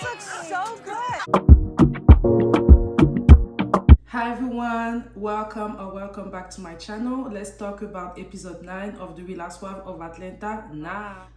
looks so good. Hi everyone, welcome back to my channel. Let's talk about episode 9 of the Real Housewives of Atlanta.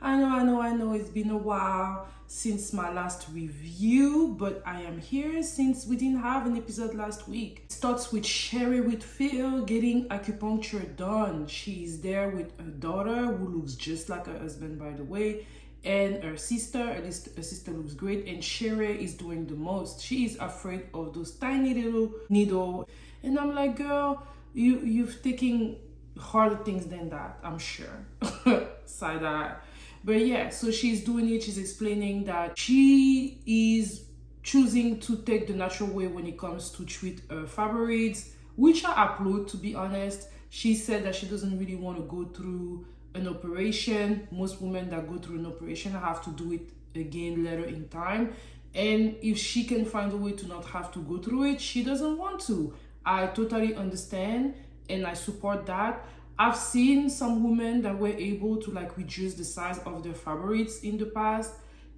I know it's been a while since my last review, but I am here since we didn't have an episode last week. It starts with Sheree with Phil getting acupuncture done. She's there with her daughter, who looks just like her husband, by the way, and her sister. At least her sister looks great, and Sheree is doing the most. She is afraid of those tiny little needle, and I'm like, girl, you've taken harder things than that, I'm sure. Side eye. But yeah, so she's doing it. She's explaining that she is choosing to take the natural way when it comes to treat her fibroids, which I applaud, to be honest. She said that she doesn't really want to go through an operation. Most women that go through an operation have to do it again later in time, and if she can find a way to not have to go through it, she doesn't want to. I totally understand and I support that. I've seen some women that were able to like reduce the size of their fibroids in the past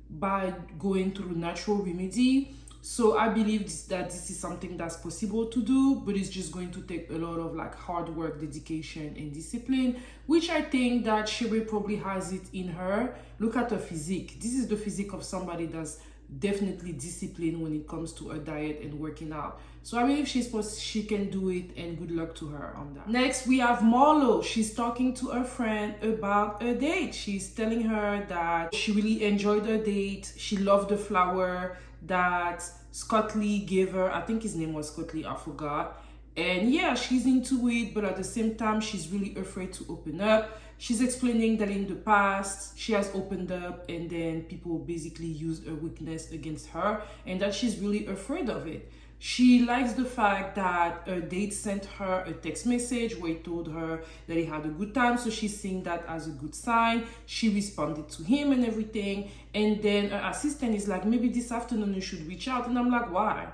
by going through natural remedy. So I believe that this is something that's possible to do, but it's just going to take a lot of like hard work, dedication, and discipline, which I think that Sheree probably has it in her. Look at her physique. This is the physique of somebody that's definitely disciplined when it comes to her diet and working out. So I believe she can do it, and good luck to her on that. Next, we have Marlo. She's talking to her friend about a date. She's telling her that she really enjoyed her date. She loved the flower that Scotley gave her. I think his name was Scotley, I forgot. And yeah, she's into it, but at the same time, she's really afraid to open up. She's explaining that in the past, she has opened up and then people basically used her weakness against her, and that she's really afraid of it. She likes the fact that her date sent her a text message where he told her that he had a good time, so she's seeing that as a good sign. She responded to him and everything, and then her assistant is like, maybe this afternoon you should reach out. And I'm like, why?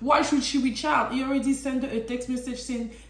Why should she reach out? He already sent her a text message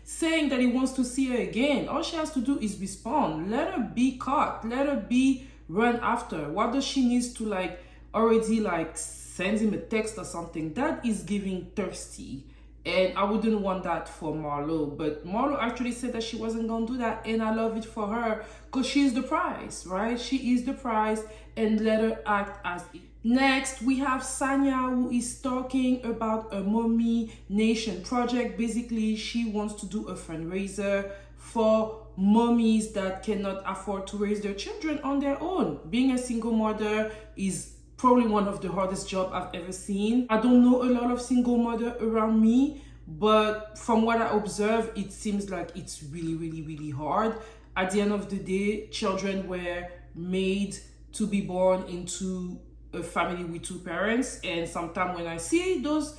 saying that he wants to see her again. All she has to do is respond. Let her be caught. Let her be run after. What does she need to like already like send him a text or something? That is giving thirsty. And I wouldn't want that for Marlo. But Marlo actually said that she wasn't going to do that. And I love it for her because she's the prize, right? She is the prize, and let her act as it. Next, we have Sanya, who is talking about a Mommy Nation project. Basically, she wants to do a fundraiser for mommies that cannot afford to raise their children on their own. Being a single mother is probably one of the hardest jobs I've ever seen. I don't know a lot of single mother around me, but from what I observe, it seems like it's really hard. At the end of the day, children were made to be born into a family with two parents, and sometimes when I see those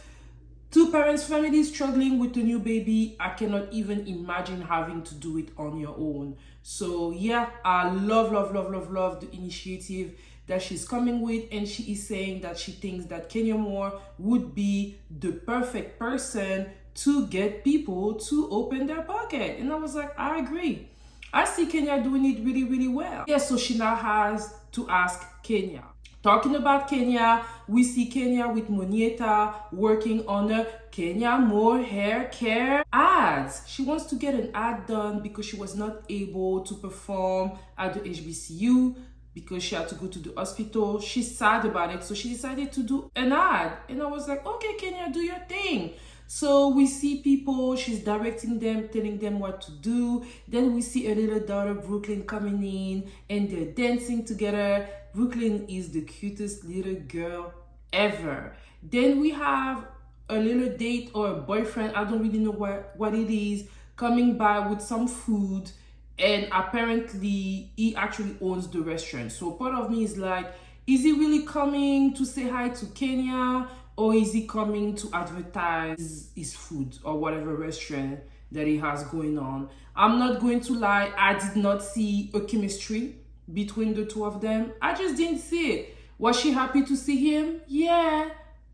two parents families struggling with a new baby, I cannot even imagine having to do it on your own. So yeah, I love the initiative that she's coming with, and she is saying that she thinks that Kenya Moore would be the perfect person to get people to open their pocket. And I was like, I agree. I see Kenya doing it really well. Yeah, so she now has to ask Kenya. Talking about Kenya, we see Kenya with Monietta working on a Kenya Moore hair care ads. She wants to get an ad done because she was not able to perform at the HBCU because she had to go to the hospital. She's sad about it, so she decided to do an ad. And I was like, okay, Kenya, do your thing. So we see people, she's directing them, telling them what to do. Then we see a little daughter, Brooklyn, coming in, and they're dancing together. Brooklyn is the cutest little girl ever. Then we have a little date or a boyfriend, I don't really know what it is, coming by with some food, and apparently he actually owns the restaurant. So part of me is like, is he really coming to say hi to Kenya, or is he coming to advertise his food or whatever restaurant that he has going on? I'm not going to lie, I did not see a chemistry between the two of them. I just didn't see it. Was she happy to see him? Yeah.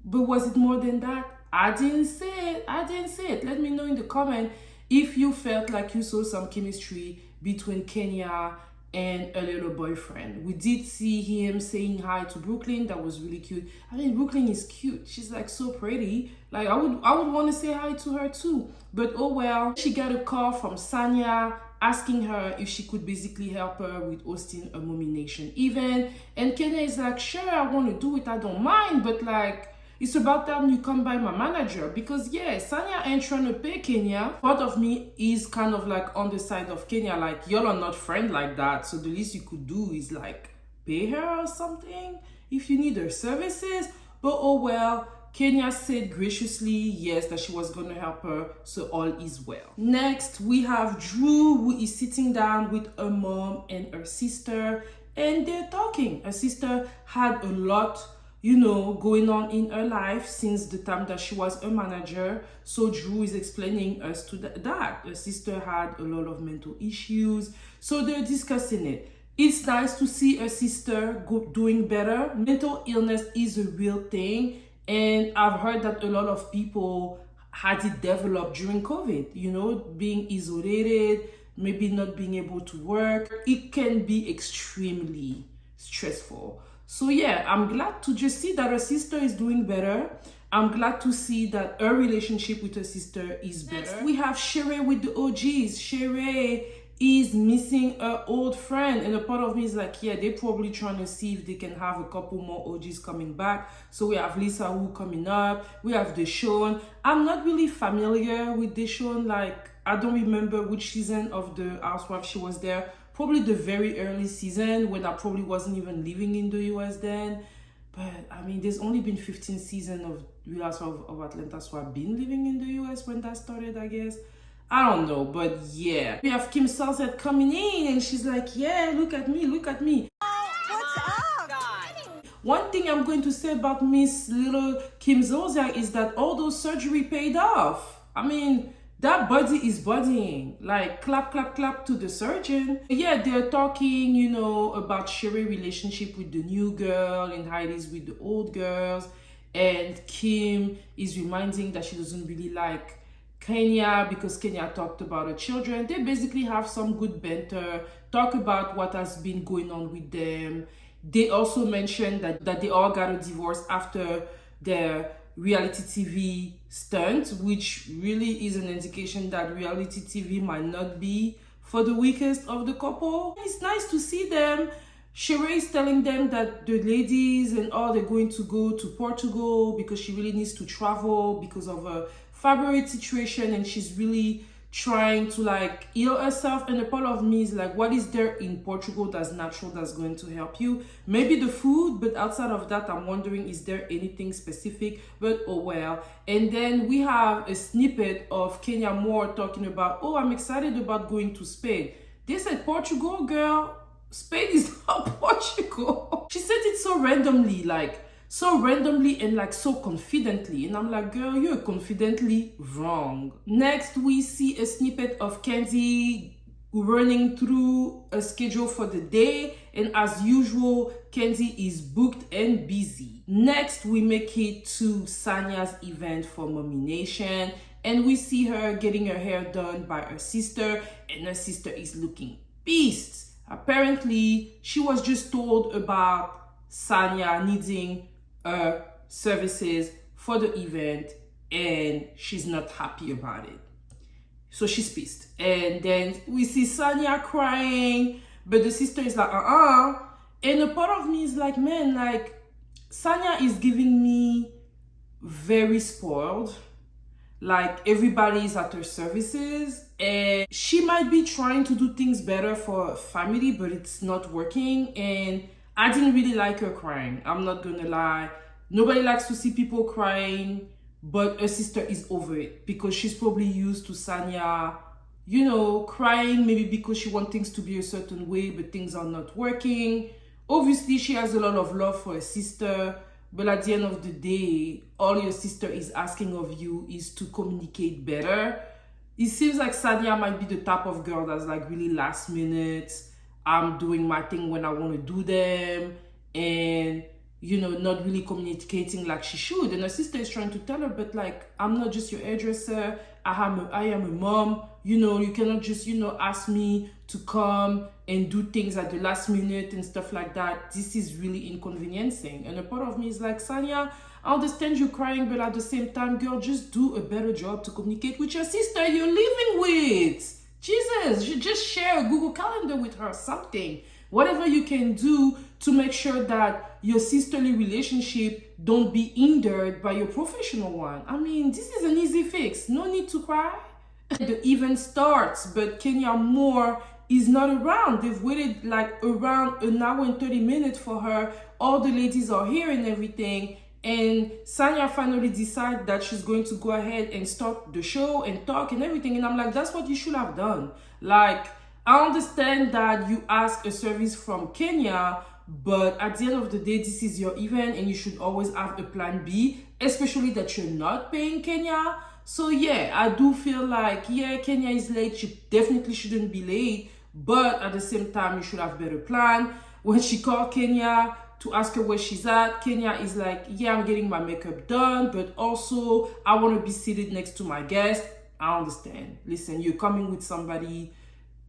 But was it more than that? I didn't see it. Let me know in the comment if you felt like you saw some chemistry between Kenya and a little boyfriend. We did see him saying hi to Brooklyn. That was really cute. I mean, Brooklyn is cute. She's like so pretty. Like I would want to say hi to her too. But oh well. She got a call from Sanya asking her if she could basically help her with hosting a Mommy Nation event. And Kenya is like, sure, I want to do it. I don't mind. But like, it's about time you come by my manager, because yeah, Sanya ain't trying to pay Kenya. Part of me is kind of like on the side of Kenya, like y'all are not friends like that, so the least you could do is like pay her or something if you need her services. But oh well, Kenya said graciously yes that she was gonna help her, so all is well. Next we have Drew, who is sitting down with her mom and her sister, and they're talking. Her sister had a lot, you know, going on in her life since the time that she was a manager. So Drew is explaining us to that her sister had a lot of mental issues, so they're discussing it. It's nice to see her sister doing better. Mental illness is a real thing, and I've heard that a lot of people had it develop during COVID, you know, being isolated, maybe not being able to work. It can be extremely stressful. So yeah, I'm glad to just see that her sister is doing better. I'm glad to see that her relationship with her sister is better. Next, we have Sheree with the OGs. Sheree is missing her old friend, and a part of me is like, yeah, they're probably trying to see if they can have a couple more OGs coming back. So we have Lisa Wu coming up. We have Deshawn. I'm not really familiar with Deshawn. Like, I don't remember which season of the Housewives she was there. Probably the very early season when I probably wasn't even living in the US then. But I mean, there's only been 15 seasons of Real Housewives of Atlanta, so I've been living in the US when that started, I guess. I don't know, but yeah. We have Kim Salsett coming in, and she's like, yeah, look at me, look at me. What's up? One thing I'm going to say about Miss Little Kim Zolciak is that all those surgery paid off. I mean, that body is bodying. Like, clap, clap, clap to the surgeon. Yeah, they're talking, you know, about Sheree's relationship with the new girl and how it is with the old girls. And Kim is reminding that she doesn't really like Kenya because Kenya talked about her children. They basically have some good banter, talk about what has been going on with them. They also mentioned that they all got a divorce after their reality TV stunt, which really is an indication that reality TV might not be for the weakest of the couple. It's nice to see them. Sheree is telling them that the ladies and all, they're going to go to Portugal because she really needs to travel because of a fibroid situation, and she's really trying to like heal herself. And a part of me is like, what is there in Portugal that's natural that's going to help you? Maybe the food, but outside of that, I'm wondering, is there anything specific? But oh well. And then we have a snippet of Kenya Moore talking about, oh, I'm excited about going to Spain. They said Portugal, girl. Spain is not Portugal. She said it so randomly, and like so confidently, and I'm like, girl, you're confidently wrong. Next, we see a snippet of Kandi running through a schedule for the day, and as usual, Kandi is booked and busy. Next, we make it to Sanya's event for Mommy Nation, and we see her getting her hair done by her sister, and her sister is looking pissed. Apparently, she was just told about Sanya needing services for the event, and she's not happy about it. So she's pissed. And then we see Sanya crying, but the sister is like, And a part of me is like, man, like, Sanya is giving me very spoiled. Like, everybody is at her services, and she might be trying to do things better for family, but it's not working. And I didn't really like her crying. I'm not gonna lie. Nobody likes to see people crying, but her sister is over it because she's probably used to Sanya, you know, crying maybe because she wants things to be a certain way, but things are not working. Obviously, she has a lot of love for her sister, but at the end of the day, all your sister is asking of you is to communicate better. It seems like Sanya might be the type of girl that's like really last minute. I'm doing my thing when I want to do them. And not really communicating like she should. And her sister is trying to tell her, but like, I'm not just your hairdresser. I am a mom. You cannot just, ask me to come and do things at the last minute and stuff like that. This is really inconveniencing. And a part of me is like, Sanya, I understand you crying, but at the same time, girl, just do a better job to communicate with your sister you're living with. Jesus, you just share a Google Calendar with her, something. Whatever you can do to make sure that your sisterly relationship don't be hindered by your professional one. I mean, this is an easy fix. No need to cry. The event starts, but Kenya Moore is not around. They've waited like around an hour and 30 minutes for her. All the ladies are here and everything. And Sanya finally decided that she's going to go ahead and start the show and talk and everything. And I'm like, that's what you should have done. Like, I understand that you ask a service from Kenya, but at the end of the day, this is your event and you should always have a plan B, especially that you're not paying Kenya. So yeah, I do feel like, yeah, Kenya is late. She definitely shouldn't be late. But at the same time, you should have a better plan. When she called Kenya to ask her where she's at, Kenya is like, yeah, I'm getting my makeup done, but also I want to be seated next to my guest. I understand. Listen, you're coming with somebody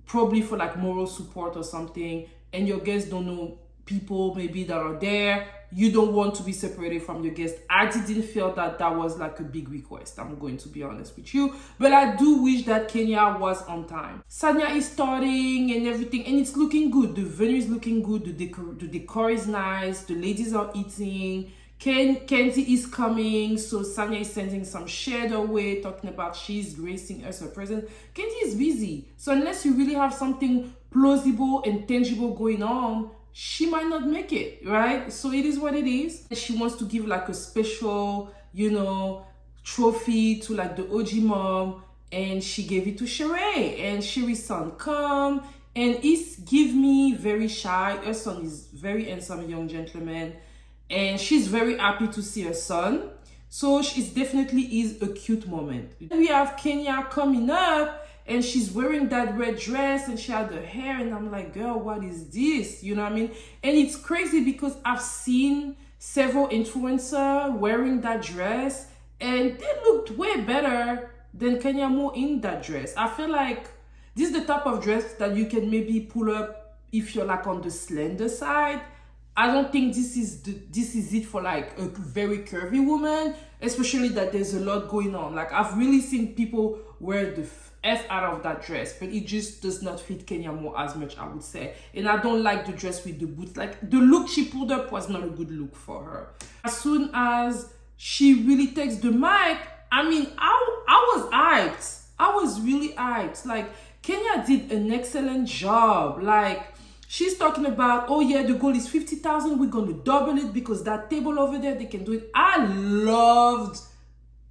probably for like moral support or something, and your guests don't know people maybe that are there. You don't want to be separated from your guests. I didn't feel that that was like a big request. I'm going to be honest with you, but I do wish that Kenya was on time. Sanya is starting and everything, and it's looking good. The venue is looking good. The decor is nice. The ladies are eating. Kandi is coming, so Sanya is sending some shade away, talking about she's gracing us her presence. Kandi is busy, so unless you really have something plausible and tangible going on, she might not make it, right? So it is what it is. She wants to give like a special, trophy to like the OG mom, and she gave it to Sheree, and Sheree's son come, and it's give me very shy. Her son is very handsome young gentleman, and she's very happy to see her son. So it definitely is a cute moment. We have Kenya coming up, and she's wearing that red dress, and she had her hair, and I'm like, girl, what is this? You know what I mean? And it's crazy because I've seen several influencers wearing that dress, and they looked way better than Kenya Moore in that dress. I feel like this is the type of dress that you can maybe pull up if you're like on the slender side. I don't think this is it for like a very curvy woman, especially that there's a lot going on. Like, I've really seen people wear the F out of that dress, but it just does not fit Kenya Moore as much, I would say. And I don't like the dress with the boots. Like, the look she pulled up was not a good look for her. As soon as she really takes the mic, I mean, I was hyped. I was really hyped. Like, Kenya did an excellent job. Like, she's talking about, oh yeah, the goal is 50,000. We're going to double it because that table over there, they can do it. I loved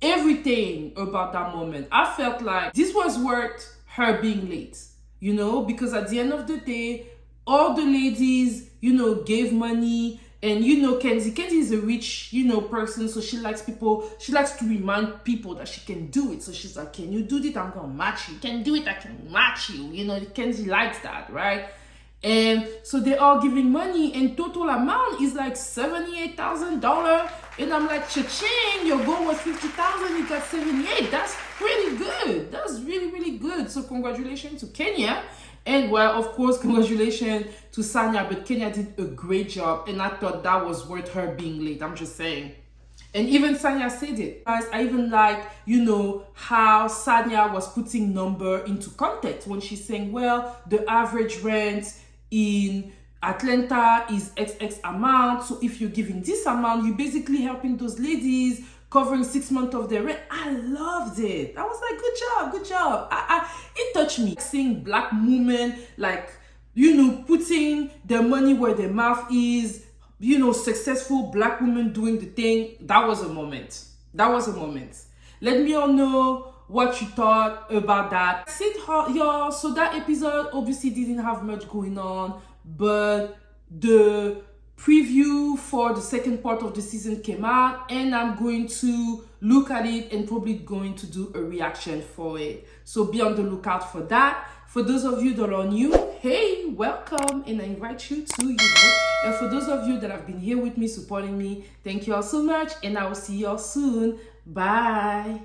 everything about that moment. I felt like this was worth her being late, because at the end of the day, all the ladies, gave money. And Kandi is a rich, person, so she likes to remind people that she can do it. So she's like, can you do it? I'm gonna match you. You can do it, I can match you. Kandi likes that, right? And so they're all giving money, and total amount is like $78,000. And I'm like, cha-ching, your goal was 50,000, you got 78. That's pretty good. That's really, really good. So congratulations to Kenya. And well, of course, congratulations to Sanya, but Kenya did a great job, and I thought that was worth her being late. I'm just saying. And even Sanya said it. Guys, I even like, how Sanya was putting number into context when she's saying, well, the average rent in Atlanta is XX amount. So if you're giving this amount, you're basically helping those ladies covering 6 months of their rent. I loved it. I was like, good job. It touched me. Seeing black women, like, putting their money where their mouth is, successful black women doing the thing. That was a moment. Let me all know what you thought about that. That's it, y'all. So that episode obviously didn't have much going on, but the preview for the second part of the season came out, and I'm going to look at it and probably going to do a reaction for it. So be on the lookout for that. For those of you that are new, hey, welcome, and I invite you to, And for those of you that have been here with me, supporting me, thank you all so much, and I will see you all soon. Bye.